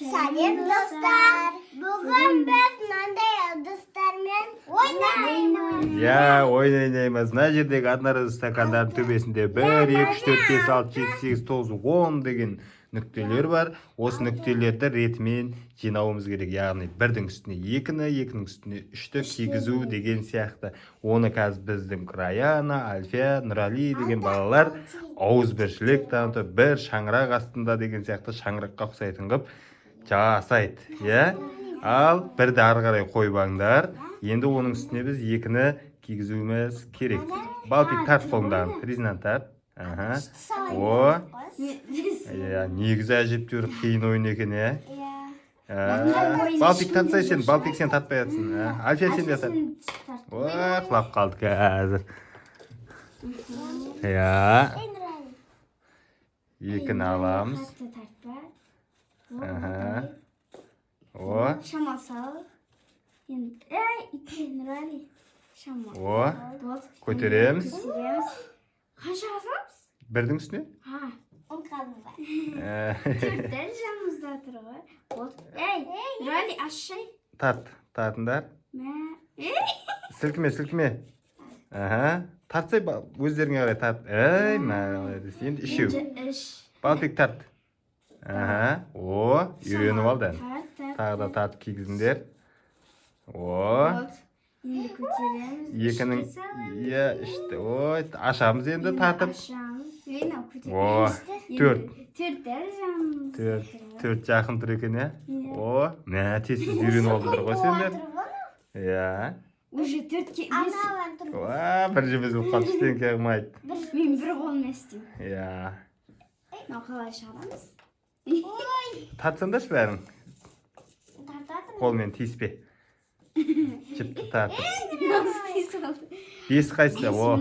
Sayın dostlar, bugün biz Nanda Yıldızlarмен oynayalım. Ya oynayamaz. Mына жердегі однораз стакандардың төбесінде 1, 2, 3, 4, 5, 6, 7, 8, 9, 10 деген нүктелер бар. Осы нүктелерді ретімен жинауымыз керек. Яғни бірдің үстіне 2-ні, 2-нің үстіне 3-ті кигізу деген сияқты. Оны қазір біздің Раяна, Альфия, Нұрали деген балалар ауызбіршілік танытып, бір шаңырақ астында деген сияқты шаңыраққа ұқсайтын қып жасайды. Иә? Ал бірді ары қарай қойбаңдар. Енді оның үстіне біз 2-ні кигізуіміз керек. Балтик тарт қолыңдағы. Резинан тарт. О. Негізі әжептәуір қиын ойын екен, иә? Балтик тартсай сен, Балтик сен тартпай жатсың. Альфия сен де тарт. О, құлап қалды қазір. Иә. 2-ні аламыз. О. Şamal sal. Nurali. Şamal. О. Көтереміз. Қанша асамыз? Бірдің үстіне? Ha. 10 kaldı var. Төрттен жанымызда тұр ғой. Nurali aşağı. Тартыңдар. Сілкіме. Тартсай өздеріңе қарай тарт. Молодец. Енді үшеу. Балтик тарт. О, үйреніп алды. Тағы да тарт кигізіңдер. О. Енді көтереміз. 2-нің, иә, ішті. Ой, ашамыз енді тартып. О, 4. Төрттен жанымызда тұр. 4 жақын тұр екен, иә? О, мә, тез-тез үйреніп алдыңдар ғой сендер. Иә. Уже 4-ке 5. О, бір жібіз ұлқап ештеңке қылмайды. Мен бір қолмен істеймін. Иә. Мынау қалай шығарамыз? Тартсаңдаршы бәрің. Қолмен тиіспе. Жіпті тартып. 5 қайсы? О.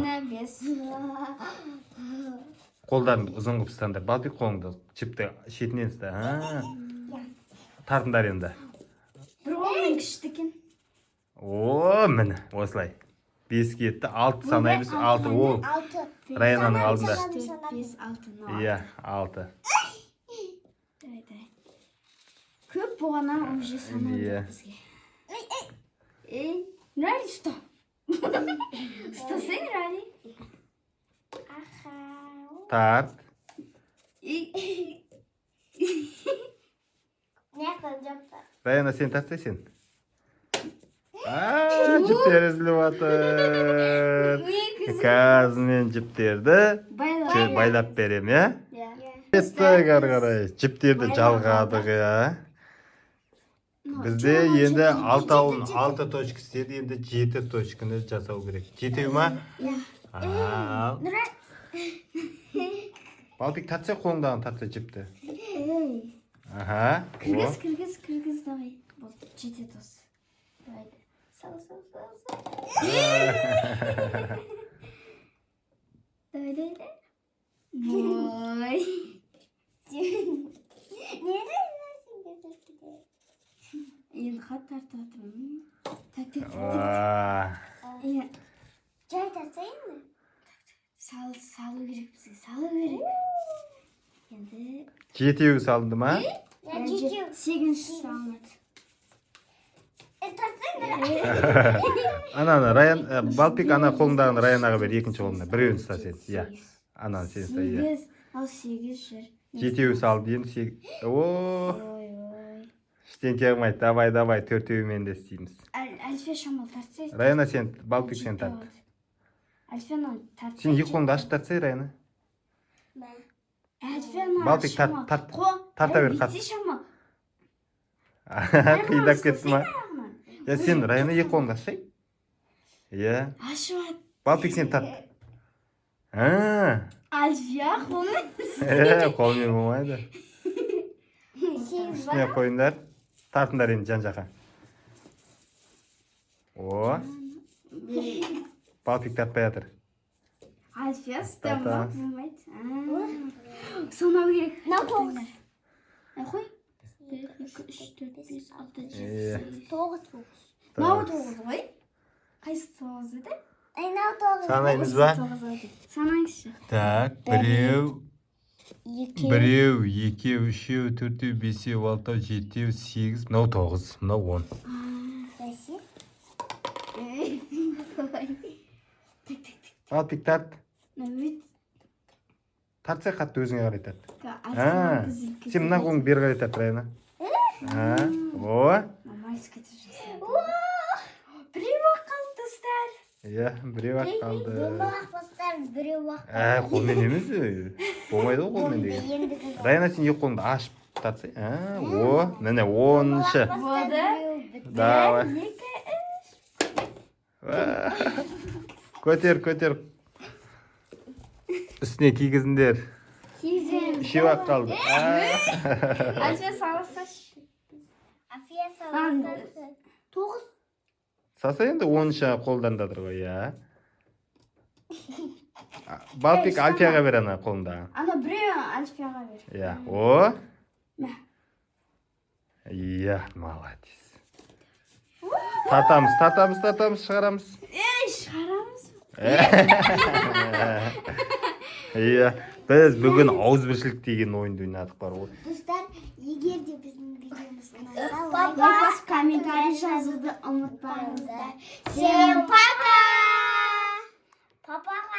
Қолдарыңды ұзын қып ұстаңдар. Балтик қолыңды жіпті шетінен ұста. Тартыңдар енді. Бір қолмен күшті екен. О, міне, осылай. 5 кетті, 6 санаймыз, 6 ол. Раянаның алдында. 4, 5, 6. Иә, 6. Көп болғаннан уже санайды бізге. Нұрали, ұста. Ұстасай, Нұрали. Тарт. Раяна, сен тартсайсың. Жіптер үзіліп жатыр. Қазір мен жіптерді байлап берем, иә? Еттік ары-қарай. Жіптерді жалғадық, иә? Бізде енді 6 ауын 6 точка істеді, енді 7 точканы жасау керек. Жетеу ма? Балтик тартса қолыңдағын тартса жіпті. Кіргіз, давай. Жетеді осы. Сал. Давай. Ой. Енді қат тартатырмын. Жай тартсайын мı? Салу керек бізге, салу керек. Енді... Жетеу салынды ма? 8 салынады. Ана, Раян, Балтик ана қолыңдағын Раянаға бер, екінші қолына. Біреуін ұста сен. Иә. Ананы сен ұста, иә. 8 жүр. Жетеу салды, енді 8. О! Ештеңке қылмайды. Давай, 4-еумен де істейміз. Альфия шамал тартсай. Раяна сен, Балтик сен тарт. Альфияны тартсай. Сен екі қолыңды ашып тартсай, Раяна. Альфияны Балтик тарта бер, Битси шамал. Қиындап кетті ма? Я сен, Раяна екі қолыңды ашсай. Иә. Ашуат. Балтик сен тарт. Альфия қолмен. Қолмен болмайды. Үстіне қойыңдар. Тартыңдар енді жан-жақа. О. Балтик тартпай жатыр. Альфия ұстамақ болмайды. Сонау керек. Қой. 1, 2, 3, 4, 5, 6, 7, 8, 9. Мынау 9 ғой? Қайсы 9 еді? Санаймыз ба? Санайыншы. Так, біреу, Біреу, екеу, үшеу, төртеу, бесеу, алтау, жетеу, сегіз, мынау 9, мынау 10. Ал тек тарт. Тартса қатты өзіңе қарай тарт. Сен мына қолыңды бері қарай тарт, Райна. О. Біреу-ақ қалды достар. Иә, біреу-ақ қалды. Біреу-ақ Қолмен емес. Болмайды ғой қолмен деген. Райна, сен екі қолыңды ашып тартсай. О, міне 10-шы. Болды. Давай. 2, 3. Көтер. Үстіне кигізіндер. Кигіземіз. Үшеу-ақ қалды. Альфия саласаш. Афия салады. 9. Саса енді 10-шы қолдандаdır ғой, иә. Балтик Альфияға бер ана қолында. Ана біреу Альфияға бер. Иә, о. Иә, молодец. Татамыз, шығарамыз. Шығарамыз. Иә, біз бүгін ауызбіршілік деген ойынды ойнадық бар ғой. Достар, егер де біздің видеомыз ұнаса, лайк басып комментарий жазуды ұмытпаңыздар. Всем пока! Папа!